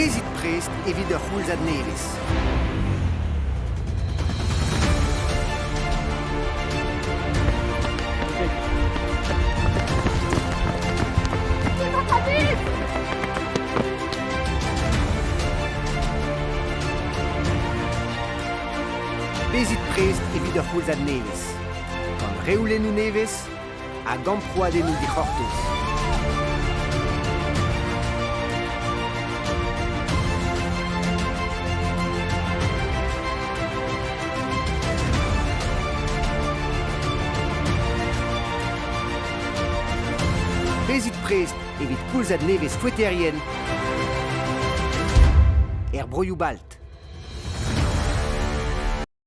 Bezit prest evit ur c'houlzad nevez. Bezit prest evit ur c'houlzad nevez. Gant reoulennoù nevez, a gamproadennoù dic'hortoz. Bezit prest evit koulzad nevez foueterien er broioù balt.